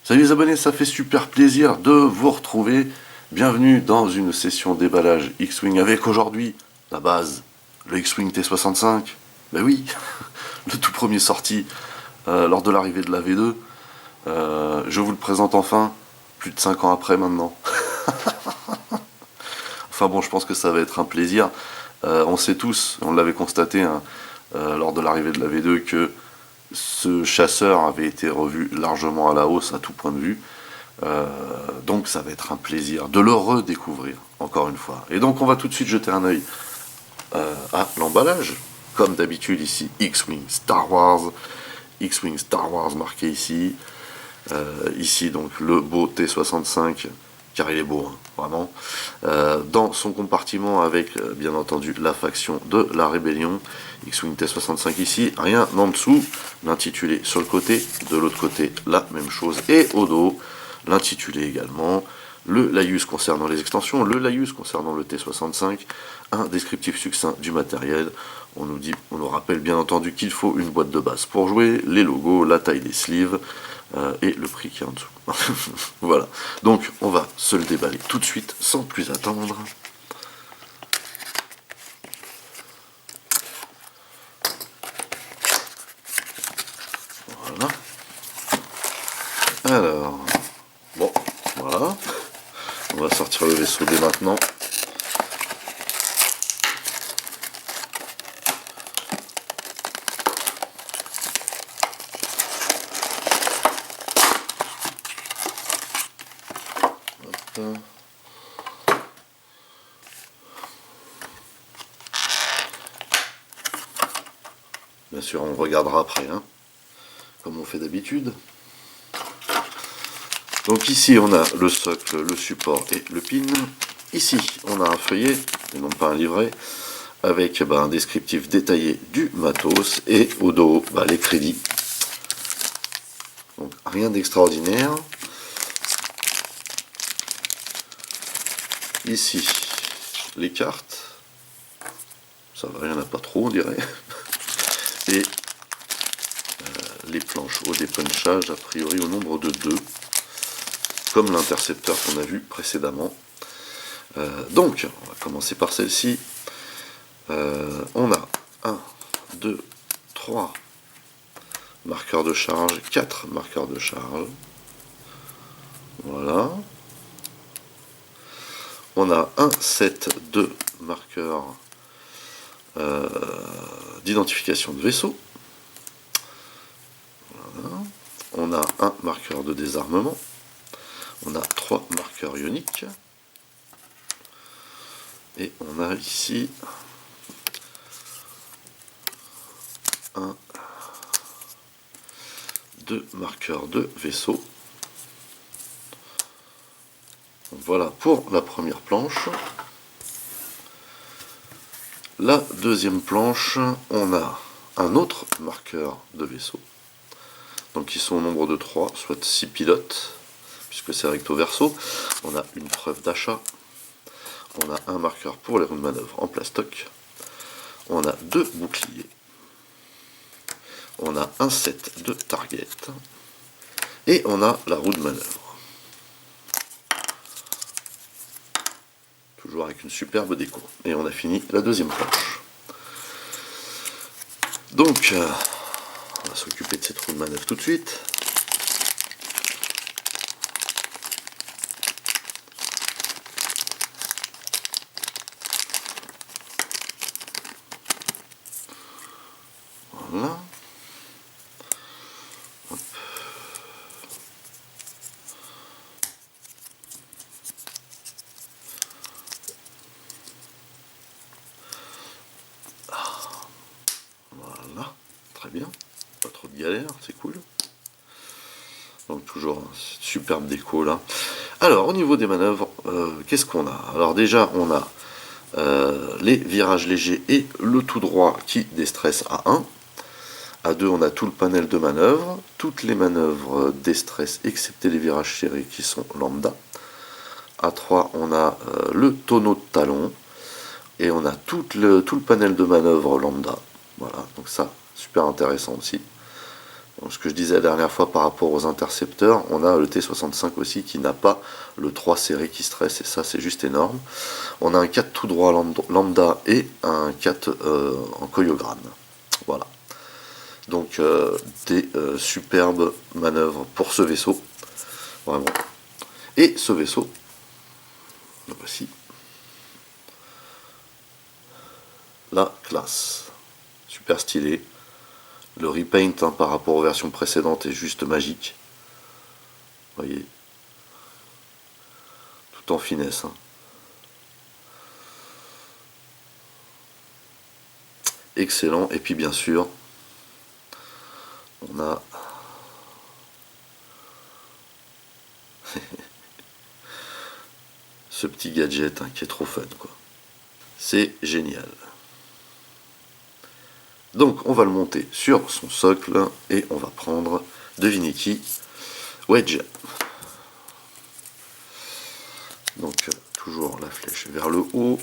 Salut les abonnés, ça fait super plaisir de vous retrouver. Bienvenue dans une session déballage X-Wing avec aujourd'hui la base, le X-Wing T65. Ben oui, le tout premier sorti lors de l'arrivée de la V2. Je vous le présente enfin, plus de 5 ans après maintenant. Enfin bon, je pense que ça va être un plaisir. On sait tous, on l'avait constaté hein, lors de l'arrivée de la V2 que ce chasseur avait été revu largement à la hausse à tout point de vue. Donc ça va être un plaisir de le redécouvrir, encore une fois. Et donc on va tout de suite jeter un œil à l'emballage. Comme d'habitude ici, X-Wing Star Wars. X-Wing Star Wars marqué ici. Ici donc le beau T65, car il est beau, hein, vraiment. Dans son compartiment avec bien entendu la faction de la rébellion. X-Wing T65 ici, rien en dessous. L'intitulé sur le côté, de l'autre côté la même chose. Et au dos, l'intitulé également, le laïus concernant les extensions, le laïus concernant le T65, un descriptif succinct du matériel. On nous rappelle bien entendu qu'il faut une boîte de base pour jouer, les logos, la taille des sleeves et le prix qui est en dessous. Voilà, donc on va se le déballer tout de suite sans plus attendre. Voilà. Alors, bon, voilà. On va sortir le vaisseau dès maintenant. Hop. Bien sûr, on regardera après, hein, comme on fait d'habitude. Donc ici, on a le socle, le support et le pin. Ici, on a un feuillet, et non pas un livret, avec un descriptif détaillé du matos, et au dos, les crédits. Donc rien d'extraordinaire. Ici, les cartes. Ça va, il n'y en a pas trop, on dirait. Et les planches au dépunchage, a priori au nombre de 2. Comme l'intercepteur qu'on a vu précédemment. Donc, on va commencer par celle-ci. On a 1, 2, 3 marqueurs de charge, 4 marqueurs de charge. Voilà. On a un set de marqueurs d'identification de vaisseau. Voilà. On a un marqueur de désarmement. On a 3 marqueurs ioniques. Et on a ici un, 2 marqueurs de vaisseau. Voilà pour la première planche. La deuxième planche, on a un autre marqueur de vaisseau. Donc ils sont au nombre de 3, soit 6 pilotes, puisque c'est recto verso. On a une preuve d'achat. On a un marqueur pour les roues de manœuvre en plastoc. On a 2 boucliers. On a un set de target. Et on a la roue de manœuvre. Toujours avec une superbe déco. Et on a fini la deuxième planche. Donc, on va s'occuper de cette roue de manœuvre tout de suite. Voilà. Hop. Voilà, très bien. Pas trop de galère, c'est cool. Donc toujours une superbe déco là. Alors au niveau des manœuvres, qu'est-ce qu'on a? Alors déjà on a les virages légers et le tout droit qui déstresse à 1. À 2 on a tout le panel de manœuvres, toutes les manœuvres déstress excepté les virages serrés qui sont lambda. À 3 on a le tonneau de talon et on a tout le panel de manœuvres lambda. Voilà, donc ça super intéressant aussi. Donc, ce que je disais la dernière fois par rapport aux intercepteurs, on a le T-65 aussi qui n'a pas le 3 serré qui stresse, et ça c'est juste énorme. On a un 4 tout droit lambda et un 4 en Koyograne. Voilà. Donc des superbes manœuvres pour ce vaisseau. Vraiment. Et ce vaisseau, le voici. La classe. Super stylé. Le repaint par rapport aux versions précédentes est juste magique. Vous voyez. Tout en finesse. Excellent. Et puis bien sûr, on a ce petit gadget qui est trop fun, quoi. C'est génial. Donc on va le monter sur son socle et on va prendre, devinez qui, Wedge. Donc toujours la flèche vers le haut.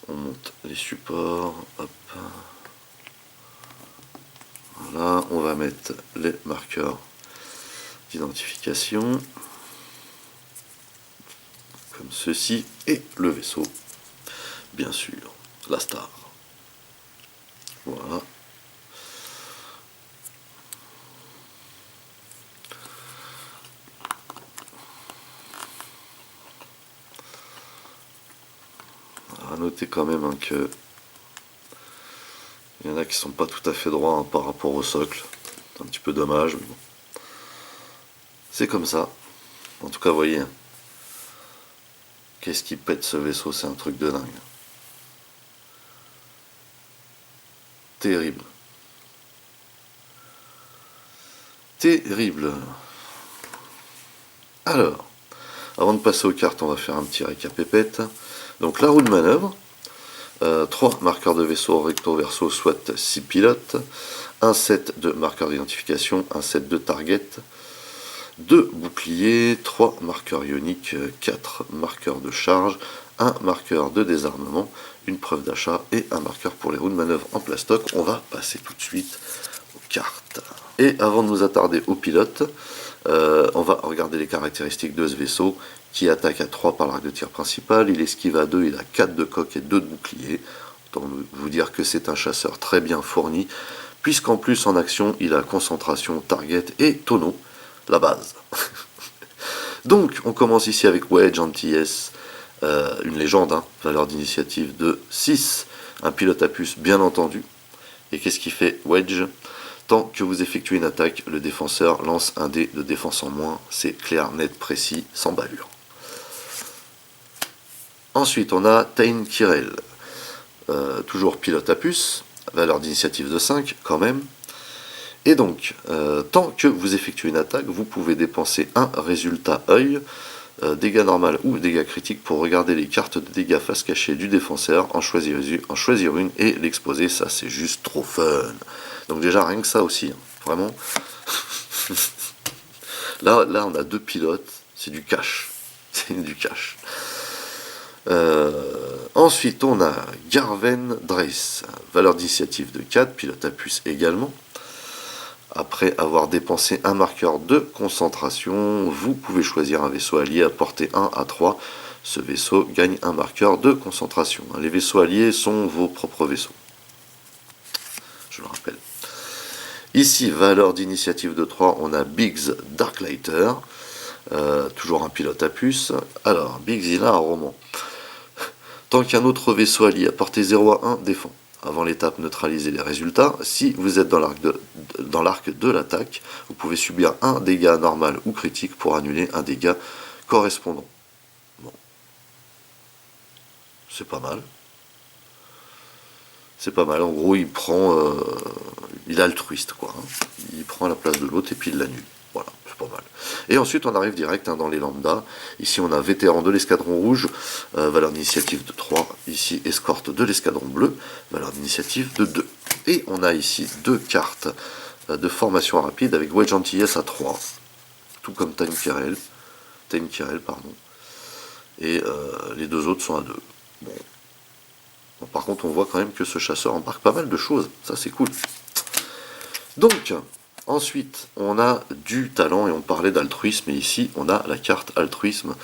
On monte les supports. Hop. Voilà, on va mettre les marqueurs d'identification. Comme ceci. Et le vaisseau. Bien sûr, la star. Voilà. À noter quand même que il y en a qui sont pas tout à fait droits par rapport au socle. C'est un petit peu dommage, mais bon. C'est comme ça. En tout cas, vous voyez. Qu'est-ce qui pète ce vaisseau, c'est un truc de dingue. Terrible. Terrible. Alors, avant de passer aux cartes, on va faire un petit récapépète. Donc la roue de manœuvre, 3 marqueurs de vaisseau recto verso, soit 6 pilotes, un set de marqueurs d'identification, un set de target, 2 boucliers, 3 marqueurs ioniques, 4 marqueurs de charge, un marqueur de désarmement, une preuve d'achat et un marqueur pour les roues de manœuvre en plastoc. On va passer tout de suite aux cartes. Et avant de nous attarder aux pilotes, on va regarder les caractéristiques de ce vaisseau qui attaque à 3 par l'arc de tir principal, il esquive à 2, il a 4 de coque et 2 de bouclier. Autant vous dire que c'est un chasseur très bien fourni, puisqu'en plus en action il a concentration, target et tonneau, la base. Donc on commence ici avec Wedge Antilles, une légende, valeur d'initiative de 6, un pilote à puce bien entendu. Et qu'est-ce qu'il fait Wedge? Tant que vous effectuez une attaque, le défenseur lance un dé de défense en moins, c'est clair, net, précis, sans bavure. Ensuite on a Tain Kirel, toujours pilote à puce, valeur d'initiative de 5 quand même. Et donc, tant que vous effectuez une attaque, vous pouvez dépenser un résultat œil, dégâts normal ou dégâts critiques pour regarder les cartes de dégâts face cachée du défenseur, en choisir une et l'exposer. Ça, c'est juste trop fun. Donc déjà, rien que ça aussi, vraiment. là, on a 2 pilotes, c'est du cash. C'est du cash. Ensuite, on a Garven Drace, valeur d'initiative de 4, pilote à puce également. Après avoir dépensé un marqueur de concentration, vous pouvez choisir un vaisseau allié à portée 1 à 3. Ce vaisseau gagne un marqueur de concentration. Les vaisseaux alliés sont vos propres vaisseaux. Je le rappelle. Ici, valeur d'initiative de 3, on a Biggs Darklighter. Toujours un pilote à puce. Alors, Biggs, il a un roman. Tant qu'un autre vaisseau allié à portée 0 à 1 défend. Avant l'étape, neutraliser les résultats. Si vous êtes dans l'arc de l'attaque, vous pouvez subir un dégât normal ou critique pour annuler un dégât correspondant. Bon. C'est pas mal. C'est pas mal. En gros, il est altruiste, quoi. Il prend la place de l'autre et puis il l'annule. Voilà, c'est pas mal. Et ensuite, on arrive direct dans les lambda. Ici, on a vétéran de l'escadron rouge, valeur d'initiative de 3. Ici, escorte de l'escadron bleu, valeur d'initiative de 2. Et on a ici 2 cartes de formation rapide avec Wedge Antilles à 3. Tout comme Tain Kirel, pardon. Et les 2 autres sont à 2. Bon. Bon, par contre, on voit quand même que ce chasseur embarque pas mal de choses. Ça, c'est cool. Donc, ensuite, on a du talent et on parlait d'altruisme. Et ici, on a la carte altruisme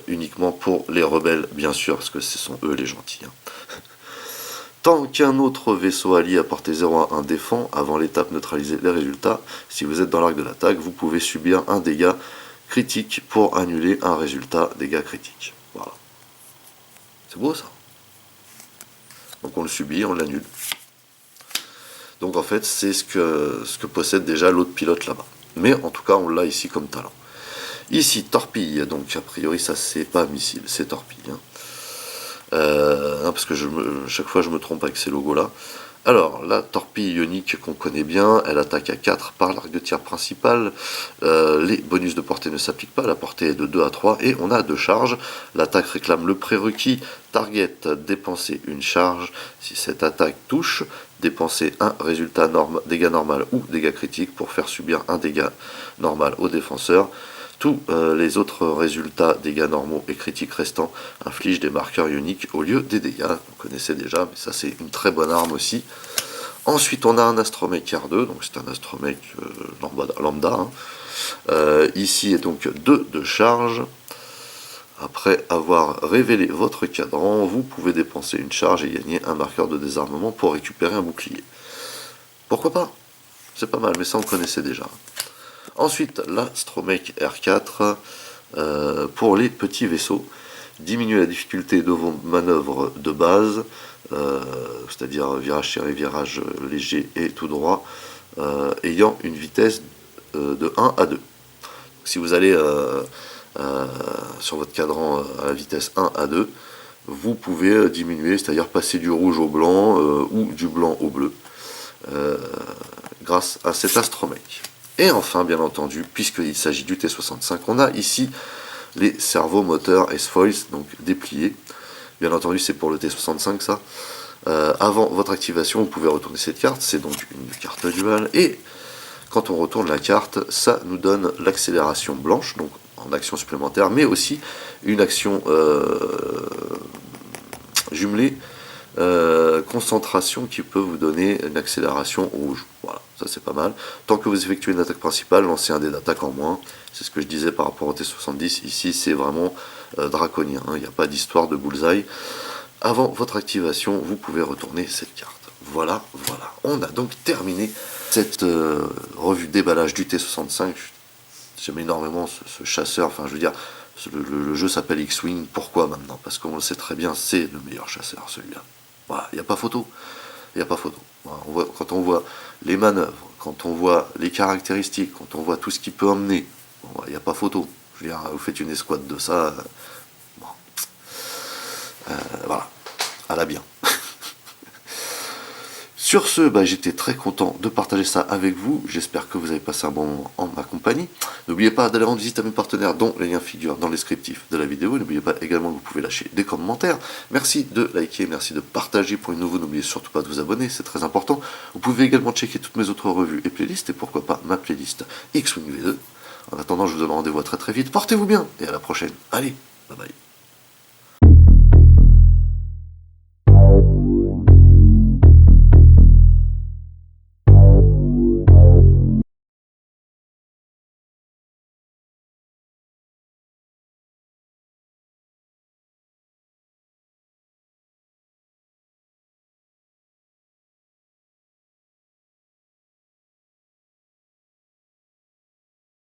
uniquement pour les rebelles, bien sûr, parce que ce sont eux les gentils. Hein. Tant qu'un autre vaisseau allié à portée 0 à 1 défend, avant l'étape neutraliser les résultats, si vous êtes dans l'arc de l'attaque, vous pouvez subir un dégât critique pour annuler un résultat dégâts critiques. Voilà. C'est beau ça. Donc on le subit, on l'annule. Donc en fait, c'est ce que possède déjà l'autre pilote là-bas. Mais en tout cas, on l'a ici comme talent. Ici, torpille. Donc a priori, ça c'est pas missile, c'est torpille. Hein. Parce que chaque fois je me trompe avec ces logos là. Alors la torpille ionique qu'on connaît bien, elle attaque à 4 par l'arc de tir principal, les bonus de portée ne s'appliquent pas, la portée est de 2 à 3 et on a 2 charges. L'attaque réclame le prérequis, target, dépenser une charge, si cette attaque touche, dépenser un résultat dégâts normal ou dégâts critiques pour faire subir un dégât normal au défenseur. Tous les autres résultats, dégâts normaux et critiques restants, infligent des marqueurs ioniques au lieu des dégâts. Vous connaissez déjà, mais ça c'est une très bonne arme aussi. Ensuite, on a un astromech R2, donc c'est un astromech lambda. Hein. Ici est donc 2 de charge. Après avoir révélé votre cadran, vous pouvez dépenser une charge et gagner un marqueur de désarmement pour récupérer un bouclier. Pourquoi pas? C'est pas mal, mais ça on connaissait déjà. Ensuite, l'Astromech R4 pour les petits vaisseaux. Diminuer la difficulté de vos manœuvres de base, c'est-à-dire virage serré, virage léger et tout droit, ayant une vitesse de 1 à 2. Donc, si vous allez sur votre cadran à la vitesse 1 à 2, vous pouvez diminuer, c'est-à-dire passer du rouge au blanc ou du blanc au bleu, grâce à cet astromech. Et enfin, bien entendu, puisqu'il s'agit du T-65, on a ici les cerveaux moteurs S-Foils, donc dépliés. Bien entendu, c'est pour le T-65 ça. Avant votre activation, vous pouvez retourner cette carte, c'est donc une carte duale. Et quand on retourne la carte, ça nous donne l'accélération blanche, donc en action supplémentaire, mais aussi une action jumelée, concentration qui peut vous donner une accélération rouge. Voilà, ça c'est pas mal. Tant que vous effectuez une attaque principale, lancez un dé d'attaque en moins. C'est ce que je disais par rapport au T-70. Ici, c'est vraiment draconien. Hein. Il n'y a pas d'histoire de bullseye. Avant votre activation, vous pouvez retourner cette carte. Voilà, voilà. On a donc terminé cette revue déballage du T-65. J'aime énormément ce chasseur. Enfin, je veux dire, le jeu s'appelle X-Wing. Pourquoi maintenant? Parce qu'on le sait très bien, c'est le meilleur chasseur, celui-là. Voilà, il n'y a pas photo. Il n'y a pas photo. Voilà, quand on voit les manœuvres, quand on voit les caractéristiques, quand on voit tout ce qu'il peut emmener, bon, il n'y a pas photo. Je veux dire, vous faites une escouade de ça, bon. Voilà, à la bien. Sur ce, j'étais très content de partager ça avec vous. J'espère que vous avez passé un bon moment en ma compagnie. N'oubliez pas d'aller rendre visite à mes partenaires dont les liens figurent dans le descriptif de la vidéo. N'oubliez pas également que vous pouvez lâcher des commentaires. Merci de liker, merci de partager. Pour les nouveaux, n'oubliez surtout pas de vous abonner, c'est très important. Vous pouvez également checker toutes mes autres revues et playlists et pourquoi pas ma playlist X-Wing V2. En attendant, je vous donne rendez-vous très très vite. Portez-vous bien et à la prochaine. Allez, bye bye.